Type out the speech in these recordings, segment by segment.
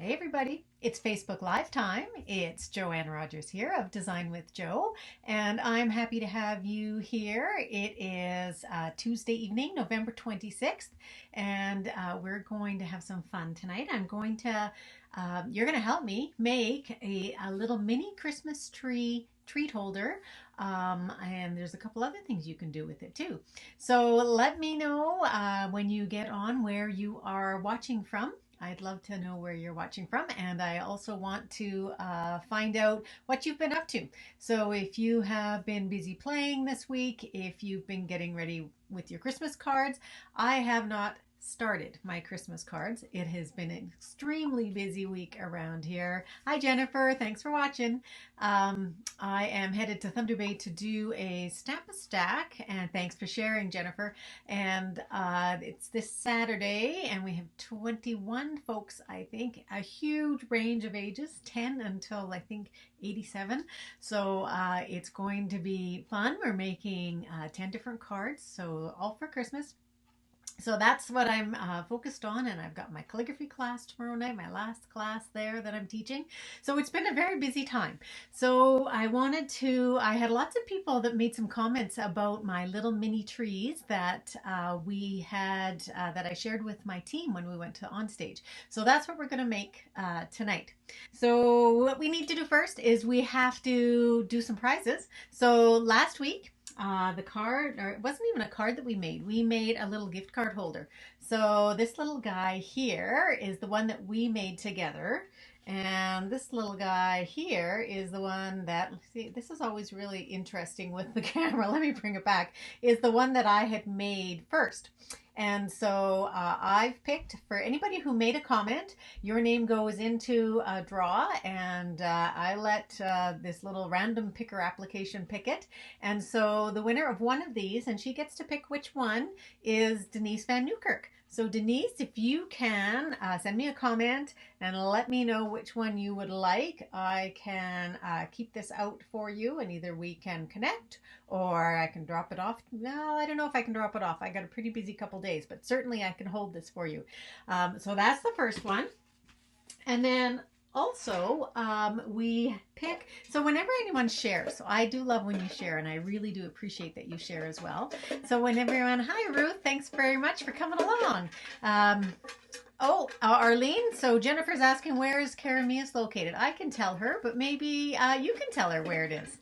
Hey everybody, it's Facebook Live time. It's Joanne Rogers here of Design with Joe, and I'm happy to have you here. It is Tuesday evening, November 26th, and we're going to have some fun tonight. You're going to help me make a little mini Christmas tree treat holder, and there's a couple other things you can do with it too. So let me know when you get on where you are watching from. I'd love to know where you're watching from, and I also want to find out what you've been up to. So, if you have been busy playing this week, if you've been getting ready with your Christmas cards, I have not started my Christmas cards. It has been an extremely busy week around here. Hi, Jennifer. Thanks for watching. I am headed to Thunder Bay to do a Stamp a Stack, and thanks for sharing, Jennifer. And it's this Saturday, and we have 21 folks, I think, a huge range of ages, 10 until I think 87. So it's going to be fun. We're making 10 different cards, so all for Christmas. So that's what I'm focused on, and I've got my calligraphy class tomorrow night, my last class there that I'm teaching. So it's been a very busy time. So I had lots of people that made some comments about my little mini trees that we had, that I shared with my team when we went to on stage. So that's what we're going to make tonight. So what we need to do first is we have to do some prizes. So last week, the card, or it wasn't even a card that we made. We made a little gift card holder. So this little guy here is the one that we made together. And this little guy here is the one that, see, this is always really interesting with the camera. Let me bring it back. Is the one that I had made first. And so I've picked, for anybody who made a comment, your name goes into a draw, and I let this little random picker application pick it. And so the winner of one of these, and she gets to pick which one, is Denise Van Newkirk. So Denise, if you can send me a comment and let me know which one you would like, I can keep this out for you, and either we can connect or I can drop it off. No, I don't know if I can drop it off. I got a pretty busy couple days, but certainly I can hold this for you. So that's the first one. And then also, we pick, so whenever anyone shares, so I do love when you share, and I really do appreciate that you share as well. So when everyone, hi Ruth, thanks very much for coming along. Arlene, so Jennifer's asking where is Karamias located. I can tell her, but maybe you can tell her where it is.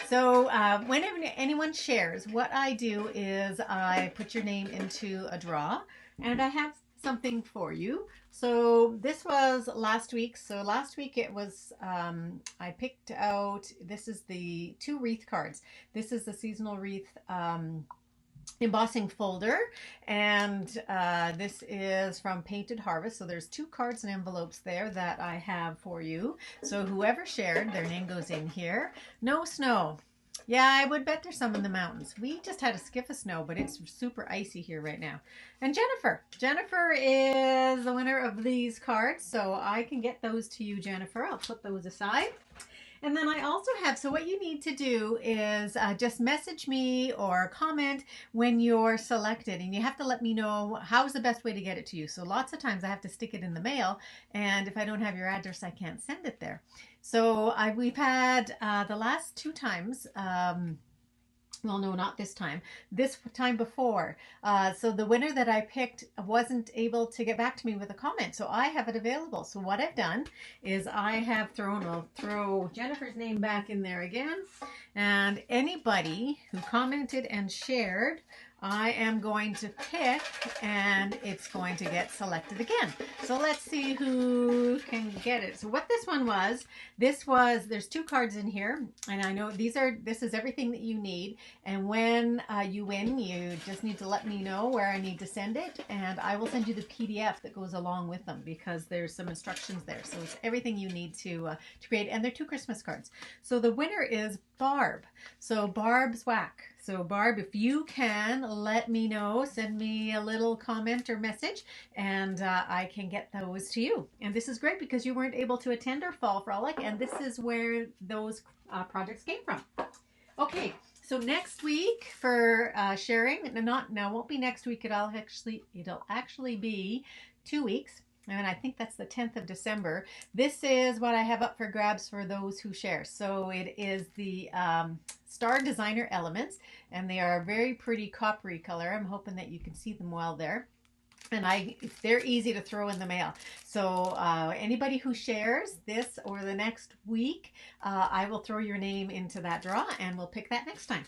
So whenever anyone shares, what I do is I put your name into a draw, and I have something for you. So this was last week. So last week it was, I picked out, this is the 2 wreath cards. This is the seasonal wreath embossing folder, and this is from Painted Harvest. So there's 2 cards and envelopes there that I have for you. So whoever shared, their name goes in here. No snow. Yeah, I would bet there's some in the mountains. We just had a skiff of snow, but it's super icy here right now. And Jennifer is the winner of these cards, so I can get those to you, Jennifer. I'll put those aside. And then I also have, so what you need to do is just message me or comment when you're selected, and you have to let me know how's the best way to get it to you. So lots of times I have to stick it in the mail, and if I don't have your address, I can't send it there. So we've had the last 2 times, well, no, not this time. This time before. So the winner that I picked wasn't able to get back to me with a comment. So I have it available. So what I've done is I'll throw Jennifer's name back in there again. And anybody who commented and shared, I am going to pick, and it's going to get selected again. So let's see who can get it. So what this one was, there's 2 cards in here, and I know this is everything that you need. And when you win, you just need to let me know where I need to send it, and I will send you the PDF that goes along with them, because there's some instructions there. So it's everything you need to create, and they're 2 Christmas cards. So the winner is Barb. So Barb's Whack. So Barb, if you can let me know, send me a little comment or message, and I can get those to you. And this is great because you weren't able to attend our fall frolic, and this is where those projects came from. Okay, so next week for sharing, now won't be next week. It'll actually be 2 weeks. and I think that's the 10th of December. This is what I have up for grabs for those who share. So it is the Star Designer Elements, and they are a very pretty coppery color. I'm hoping that you can see them well there. And they're easy to throw in the mail. So anybody who shares this over the next week, I will throw your name into that draw, and we'll pick that next time.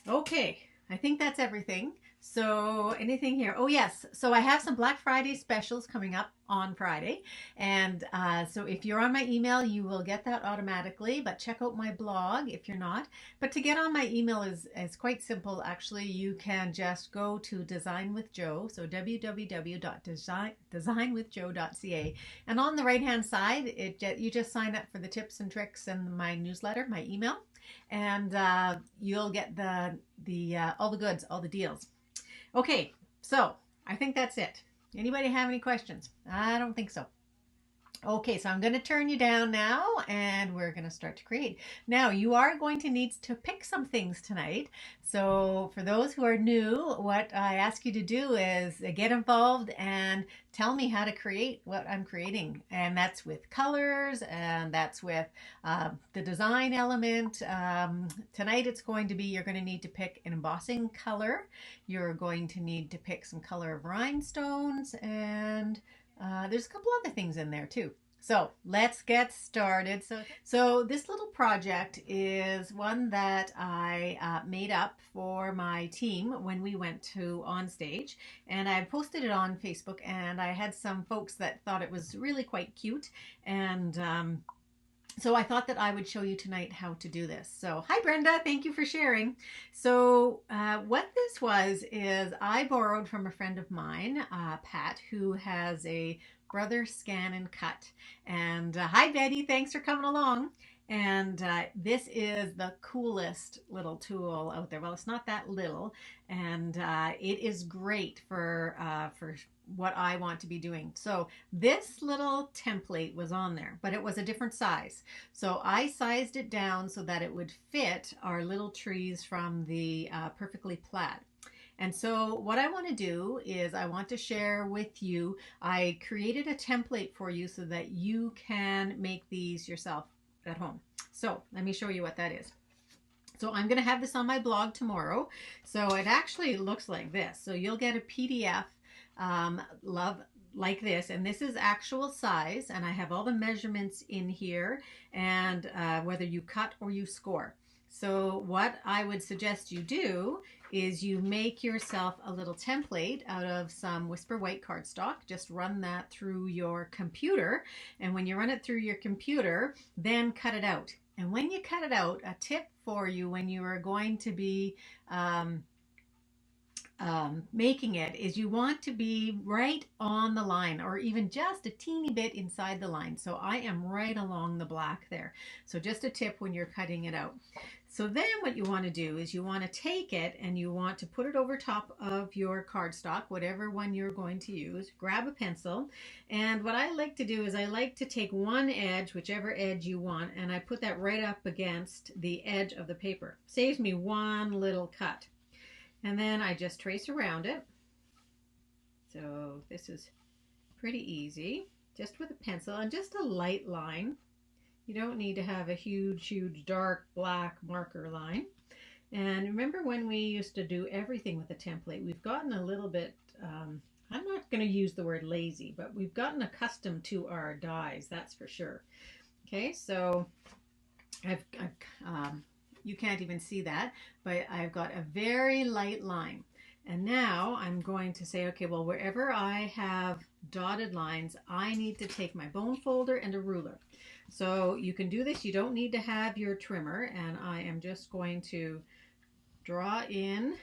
Okay, I think that's everything. So anything here? Oh yes, so I have some Black Friday specials coming up on Friday, and so if you're on my email, you will get that automatically, but check out my blog if you're not. But to get on my email is quite simple. Actually, you can just go to Design with Joe, so www.designwithjoe.ca, and on the right hand side, you just sign up for the tips and tricks and my newsletter, my email, and you'll get the all the goods, all the deals. Okay, so I think that's it. Anybody have any questions? I don't think so. Okay, so I'm going to turn you down now, and we're going to start to create. Now, you are going to need to pick some things tonight. So for those who are new, what I ask you to do is get involved and tell me how to create what I'm creating. And that's with colors, and that's with the design element. Tonight it's going to be, you're going to need to pick an embossing color. You're going to need to pick some color of rhinestones, and there's a couple other things in there too. So let's get started. So this little project is one that I made up for my team when we went to On Stage, and I posted it on Facebook, and I had some folks that thought it was really quite cute, and so I thought that I would show you tonight how to do this. So hi Brenda, thank you for sharing. So what this was is I borrowed from a friend of mine, Pat, who has a brother scan and cut. And hi Betty, thanks for coming along. And this is the coolest little tool out there. Well, it's not that little, and it is great for what I want to be doing. So this little template was on there, but it was a different size. So I sized it down so that it would fit our little trees from the Perfectly Plaid. And so what I want to do is I want to share with you, I created a template for you so that you can make these yourself at home. So let me show you what that is. So I'm going to have this on my blog tomorrow. So it actually looks like this. So you'll get a PDF like this, and this is actual size, and I have all the measurements in here, and whether you cut or you score. So what I would suggest you do is you make yourself a little template out of some Whisper White cardstock. Just run that through your computer, and when you run it through your computer, then cut it out. And when you cut it out, a tip for you when you are going to be making it is you want to be right on the line, or even just a teeny bit inside the line. So I am right along the black there. So just a tip when you're cutting it out. So then what you want to do is you want to take it and you want to put it over top of your cardstock, whatever one you're going to use. Grab a pencil, and what I like to do is I like to take one edge, whichever edge you want, and I put that right up against the edge of the paper. Saves me one little cut. And then I just trace around it. So this is pretty easy, just with a pencil and just a light line. You don't need to have a huge dark black marker line. And remember when we used to do everything with a template, we've gotten a little bit, I'm not going to use the word lazy, but we've gotten accustomed to our dies, that's for sure. Okay, so I've you can't even see that, but I've got a very light line. And now I'm going to say, okay, well, wherever I have dotted lines, I need to take my bone folder and a ruler. So you can do this. You don't need to have your trimmer, and I am just going to draw in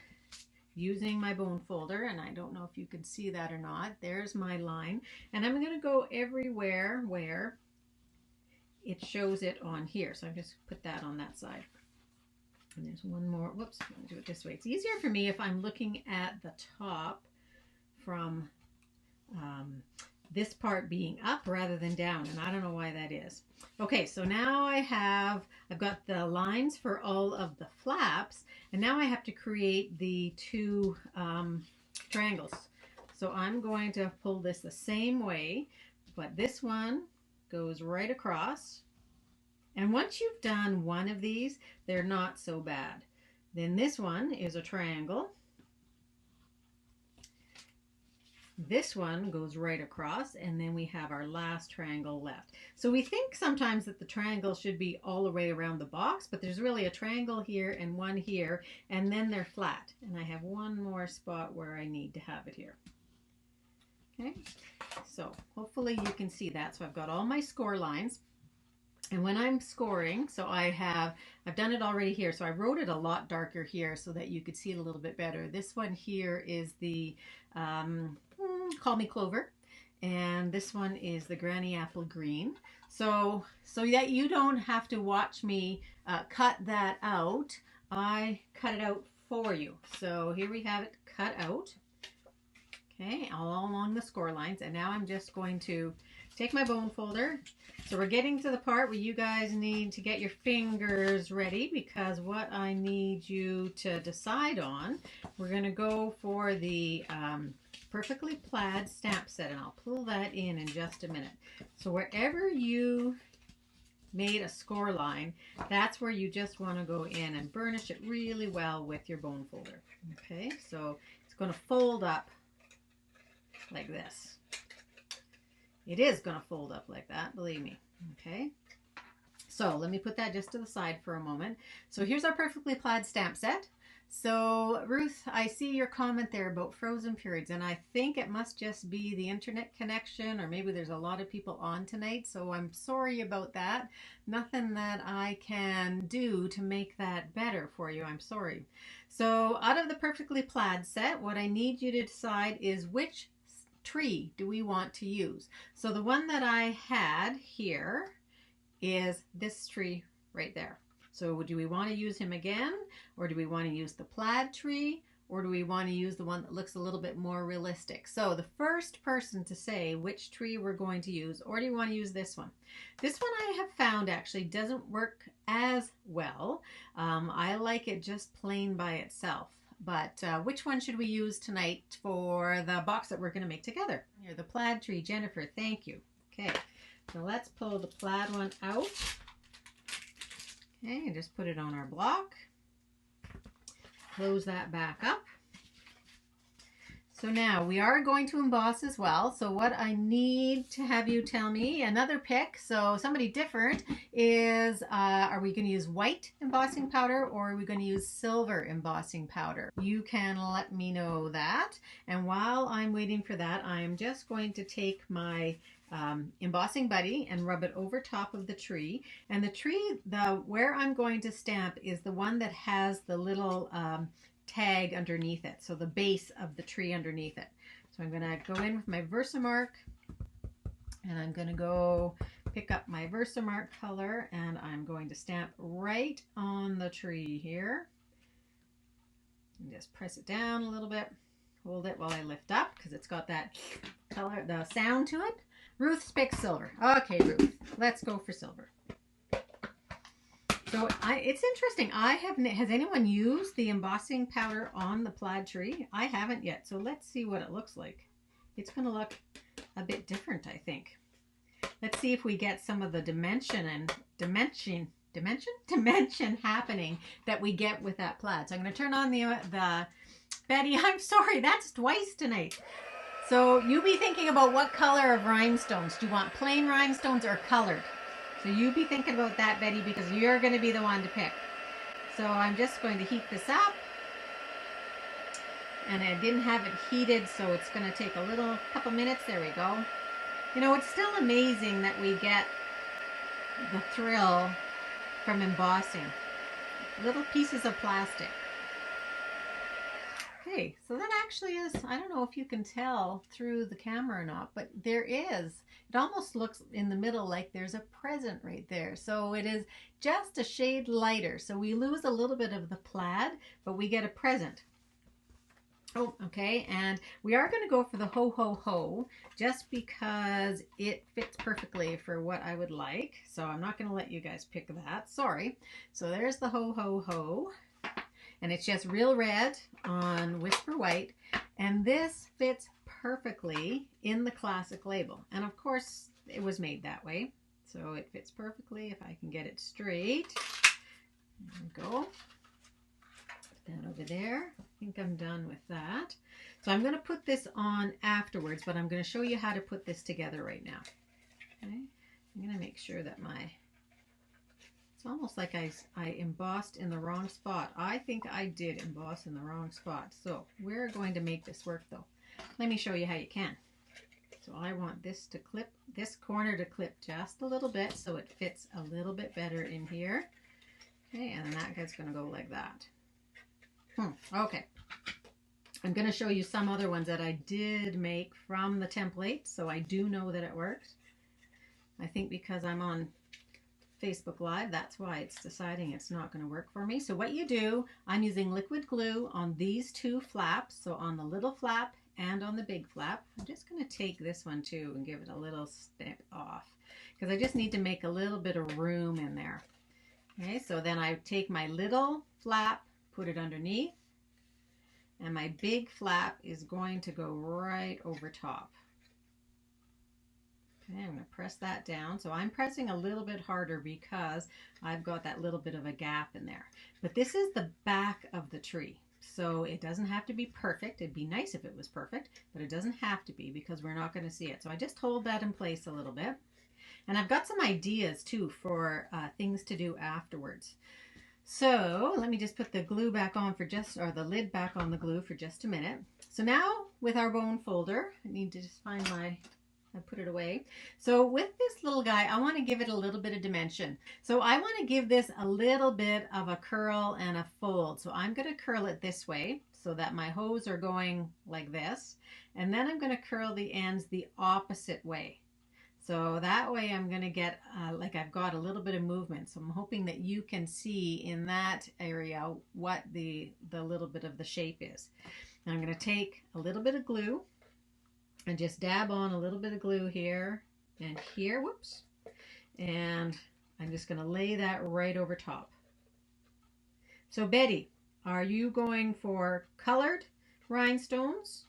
using my bone folder, and I don't know if you can see that or not. There's my line, and I'm going to go everywhere where it shows it on here. So I'm just put that on that side. And there's one more. Whoops, I'll do it this way. It's easier for me if I'm looking at the top from this part being up rather than down, and I don't know why that is. Okay, so now I've got the lines for all of the flaps, and now I have to create the two triangles. So I'm going to pull this the same way, but this one goes right across. And once you've done one of these, they're not so bad. Then this one is a triangle. This one goes right across, and then we have our last triangle left. So we think sometimes that the triangle should be all the way around the box, but there's really a triangle here and one here, and then they're flat. And I have one more spot where I need to have it here. Okay, so hopefully you can see that. So I've got all my score lines. And when I'm scoring, so I've done it already here. So I wrote it a lot darker here so that you could see it a little bit better. This one here is the Call Me Clover. And this one is the Granny Apple Green. So that you don't have to watch me cut that out, I cut it out for you. So here we have it cut out. Okay, all along the score lines. And now I'm just going to take my bone folder. So we're getting to the part where you guys need to get your fingers ready, because what I need you to decide on, we're going to go for the Perfectly Plaid stamp set, and I'll pull that in just a minute. So wherever you made a score line, that's where you just want to go in and burnish it really well with your bone folder. Okay, so it's going to fold up like this. It is going to fold up like that, believe me. Okay, so let me put that just to the side for a moment. So here's our Perfectly Plaid stamp set. So Ruth, I see your comment there about frozen periods, and I think it must just be the internet connection, or maybe there's a lot of people on tonight, so I'm sorry about that. Nothing that I can do to make that better for you. I'm sorry. So out of the Perfectly Plaid set, what I need you to decide is which tree do we want to use. So the one that I had here is this tree right there. So do we want to use him again, or do we want to use the plaid tree, or do we want to use the one that looks a little bit more realistic? So the first person to say which tree we're going to use, or do you want to use this one? This one I have found actually doesn't work as well. I like it just plain by itself. But which one should we use tonight for the box that we're going to make together? Here, the plaid tree. Jennifer, thank you. Okay, so let's pull the plaid one out. Okay, and just put it on our block. Close that back up. So now we are going to emboss as well. So what I need to have you tell me, another pick, so somebody different, is are we going to use white embossing powder, or are we going to use silver embossing powder? You can let me know that. And while I'm waiting for that, I'm just going to take my embossing buddy and rub it over top of the tree. And the tree, where I'm going to stamp is the one that has the little tag underneath it, so the base of the tree underneath it. So I'm going to go in with my Versamark, and I'm going to go pick up my Versamark color, and I'm going to stamp right on the tree here. And just press it down a little bit, hold it while I lift up, because it's got that color, the sound to it. Ruth picks silver. Okay, Ruth, let's go for silver. So it's interesting. Has anyone used the embossing powder on the plaid tree? I haven't yet. So let's see what it looks like. It's going to look a bit different, I think. Let's see if we get some of the dimension happening that we get with that plaid. So I'm going to turn on the Betty. I'm sorry, that's twice tonight. So you be thinking about what color of rhinestones. Do you want plain rhinestones or colored? So you be thinking about that, Betty, because you're going to be the one to pick. So I'm just going to heat this up. And I didn't have it heated, so it's going to take a couple minutes. There we go. You know, it's still amazing that we get the thrill from embossing. Little pieces of plastic. Okay, so that actually is, I don't know if you can tell through the camera or not, but there is. It almost looks in the middle like there's a present right there. So it is just a shade lighter. So we lose a little bit of the plaid, but we get a present. Oh, okay, and we are going to go for the ho ho ho just because it fits perfectly for what I would like. So I'm not going to let you guys pick that. Sorry. So there's the ho ho ho. And it's just real red on Whisper White. And this fits perfectly in the classic label. And of course, it was made that way. So it fits perfectly if I can get it straight. There we go. Put that over there. I think I'm done with that. So I'm going to put this on afterwards, but I'm going to show you how to put this together right now. Okay. I'm going to make sure that it's almost like I embossed in the wrong spot. I think I did emboss in the wrong spot. So we're going to make this work though. Let me show you how you can. So I want this to clip, this corner to clip just a little bit so it fits a little bit better in here. Okay, and then that guy's going to go like that. Okay. I'm going to show you some other ones that I did make from the template, so I do know that it works. I think because I'm on Facebook Live, that's why it's deciding it's not going to work for me. So what you do, I'm using liquid glue on these two flaps, so on the little flap and on the big flap. I'm just going to take this one too and give it a little snip off because I just need to make a little bit of room in there. Okay, so then I take my little flap, put it underneath, and my big flap is going to go right over top. Okay, I'm going to press that down. So I'm pressing a little bit harder because I've got that little bit of a gap in there. But this is the back of the tree. So it doesn't have to be perfect. It'd be nice if it was perfect, but it doesn't have to be because we're not going to see it. So I just hold that in place a little bit. And I've got some ideas too for things to do afterwards. So let me just put the glue back on for or the lid back on the glue for just a minute. So now with our bone folder, I need to just find I put it away. So with this little guy, I want to give it a little bit of dimension. So I want to give this a little bit of a curl and a fold. So I'm going to curl it this way so that my hose are going like this. And then I'm going to curl the ends the opposite way. So that way I'm going to get like I've got a little bit of movement. So I'm hoping that you can see in that area what the little bit of the shape is. And I'm going to take a little bit of glue and just dab on a little bit of glue here and here, whoops, and I'm just going to lay that right over top. So Betty, are you going for colored rhinestones?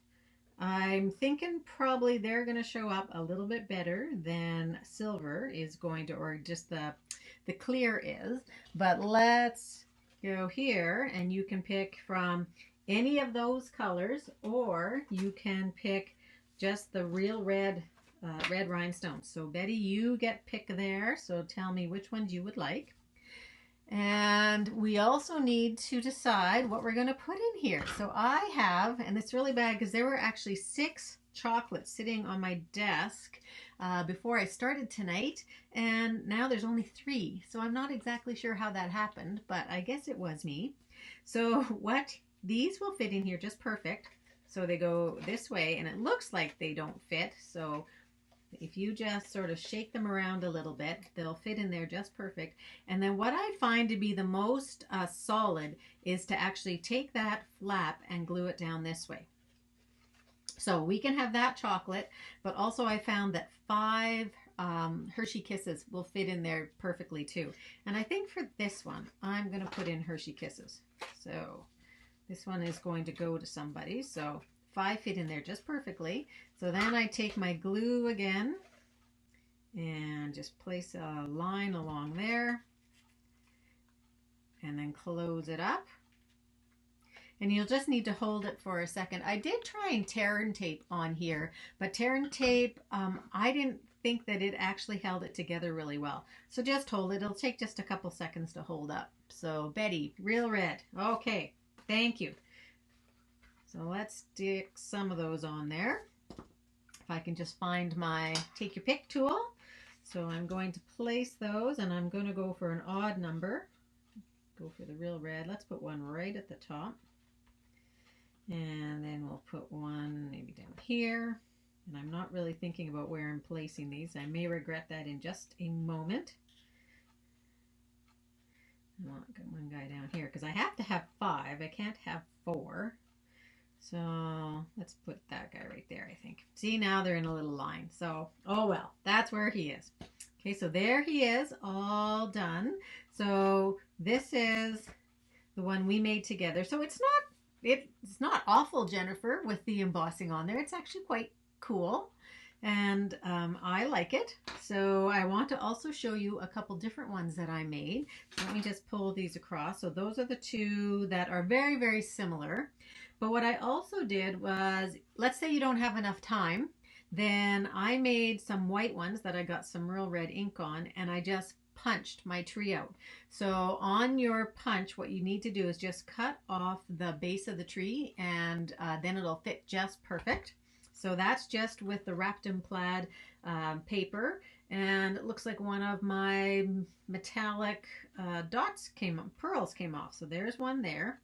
I'm thinking probably they're going to show up a little bit better than silver is going to, or just the clear is, but let's go here and you can pick from any of those colors, or you can pick just the real red rhinestones. So Betty, you get pick there. So tell me which ones you would like. And we also need to decide what we're going to put in here. So I have, and it's really bad because there were actually 6 chocolates sitting on my desk before I started tonight, and now there's only 3. So I'm not exactly sure how that happened, but I guess it was me. So these will fit in here just perfect. So they go this way, and it looks like they don't fit. So if you just sort of shake them around a little bit, they'll fit in there just perfect. And then what I find to be the most solid is to actually take that flap and glue it down this way. So we can have that chocolate, but also I found that 5 Hershey Kisses will fit in there perfectly too. And I think for this one, I'm going to put in Hershey Kisses. So this one is going to go to somebody. So 5 fit in there just perfectly. So then I take my glue again and just place a line along there and then close it up. And you'll just need to hold it for a second. I did try and tear and tape on here, but tear and tape, I didn't think that it actually held it together really well. So just hold it. It'll take just a couple seconds to hold up. So Betty, real red. Okay, thank you. So let's stick some of those on there. If I can just find my take your pick tool. So I'm going to place those, and I'm going to go for an odd number. Go for the real red. Let's put one right at the top. And then we'll put one maybe down here. And I'm not really thinking about where I'm placing these. I may regret that in just a moment. I want one guy down here because I have to have 5. I can't have 4. So let's put that guy right there, I think. See, now they're in a little line. So, oh well, that's where he is. Okay, so there he is, all done. So this is the one we made together. So it's not it's not awful, Jennifer, with the embossing on there. It's actually quite cool, and I like it. So I want to also show you a couple different ones that I made. So let me just pull these across. So those are the two that are very, very similar. But what I also did was, let's say you don't have enough time, then I made some white ones that I got some real red ink on, and I just punched my tree out. So on your punch, what you need to do is just cut off the base of the tree, and then it'll fit just perfect. So that's just with the wrapped in plaid paper, and it looks like one of my metallic pearls came off. So there's one there.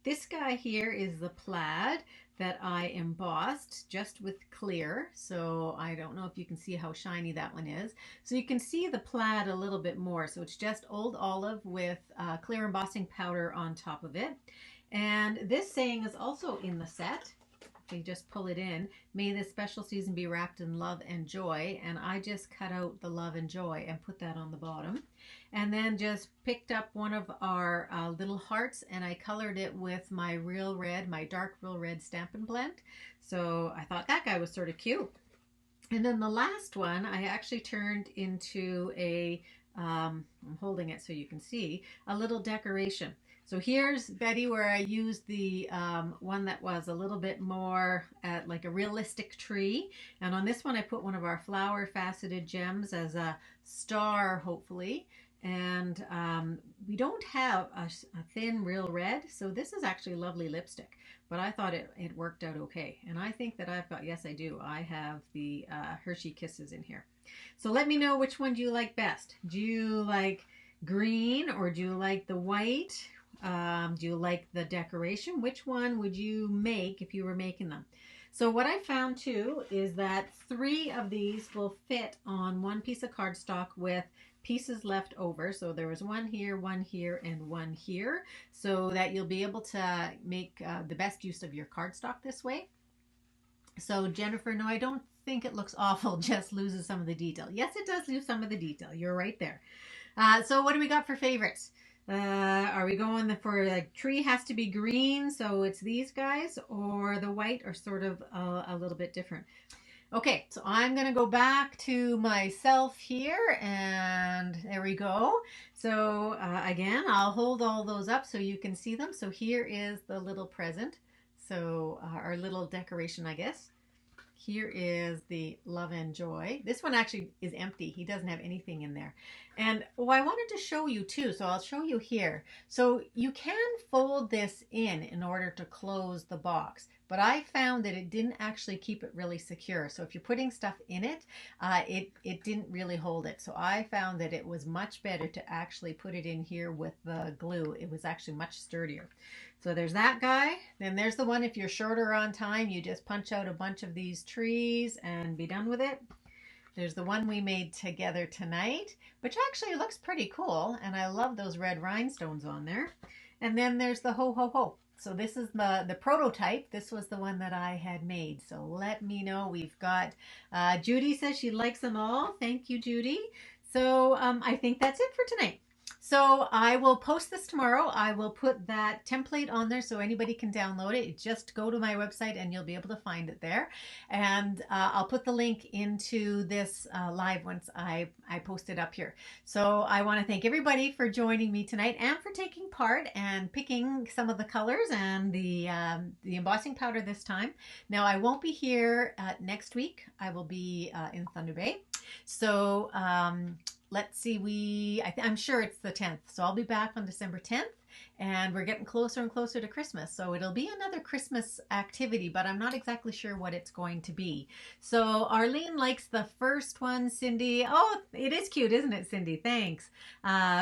This guy here is the plaid that I embossed just with clear. So I don't know if you can see how shiny that one is. So you can see the plaid a little bit more. So it's just old olive with clear embossing powder on top of it. And this saying is also in the set. If you just pull it in, may this special season be wrapped in love and joy. And I just cut out the love and joy and put that on the bottom. And then just picked up one of our little hearts, and I colored it with my real red, my dark real red Stampin' Blend. So I thought that guy was sort of cute. And then the last one I actually turned into a, I'm holding it so you can see, a little decoration. So here's Betty, where I used the one that was a little bit more like a realistic tree. And on this one, I put one of our flower faceted gems as a star, hopefully. And we don't have a thin real red, so this is actually lovely lipstick. But I thought it worked out okay. And I think that I've got, yes I do, I have the Hershey Kisses in here. So let me know, which one do you like best? Do you like green, or do you like the white? Do you like the decoration? Which one would you make if you were making them? So what I found too is that 3 of these will fit on one piece of cardstock with pieces left over. So there was one here, and one here, so that you'll be able to make the best use of your cardstock this way. So Jennifer, no, I don't think it looks awful, just loses some of the detail. Yes, it does lose some of the detail. You're right there. So what do we got for favorites? Are we going for, like, tree has to be green, so it's these guys, or the white are sort of a little bit different? Okay, so I'm going to go back to myself here, and there we go. So again, I'll hold all those up so you can see them. So here is the little present. So our little decoration, I guess. Here is the love and joy. This one actually is empty. He doesn't have anything in there. And I wanted to show you too, so I'll show you here. So you can fold this in order to close the box, but I found that it didn't actually keep it really secure. So if you're putting stuff in it, it didn't really hold it. So I found that it was much better to actually put it in here with the glue. It was actually much sturdier. So there's that guy. Then there's the one, if you're shorter on time, you just punch out a bunch of these trees and be done with it. There's the one we made together tonight, which actually looks pretty cool. And I love those red rhinestones on there. And then there's the ho ho ho. So this is the prototype. This was the one that I had made. So let me know. We've got, Judy says she likes them all. Thank you, Judy. So I think that's it for tonight. So I will post this tomorrow. I will put that template on there so anybody can download it. Just go to my website and you'll be able to find it there. And I'll put the link into this live once I post it up here. So I want to thank everybody for joining me tonight and for taking part and picking some of the colors and the embossing powder this time. Now I won't be here next week. I will be in Thunder Bay. So let's see, I'm sure it's the 10th. So I'll be back on December 10th, and we're getting closer and closer to Christmas. So it'll be another Christmas activity, but I'm not exactly sure what it's going to be. So Arlene likes the first one. Cindy, oh, it is cute, isn't it, Cindy? Thanks.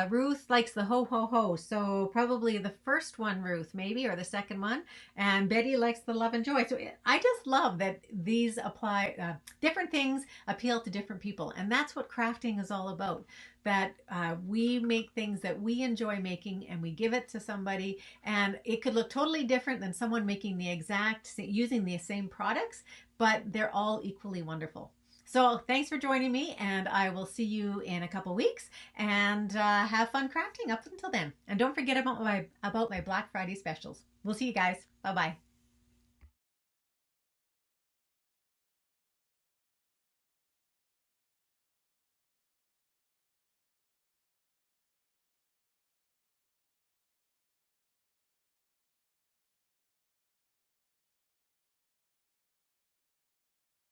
Ruth likes the ho ho ho. So probably the first one, Ruth, maybe, or the second one. And Betty likes the love and joy. So I just love that these apply, different things appeal to different people. And that's what crafting is all about. That we make things that we enjoy making and we give it to somebody, and it could look totally different than someone making using the same products, but they're all equally wonderful. So thanks for joining me, and I will see you in a couple weeks, and have fun crafting up until then. And don't forget about my Black Friday specials. We'll see you guys. Bye bye.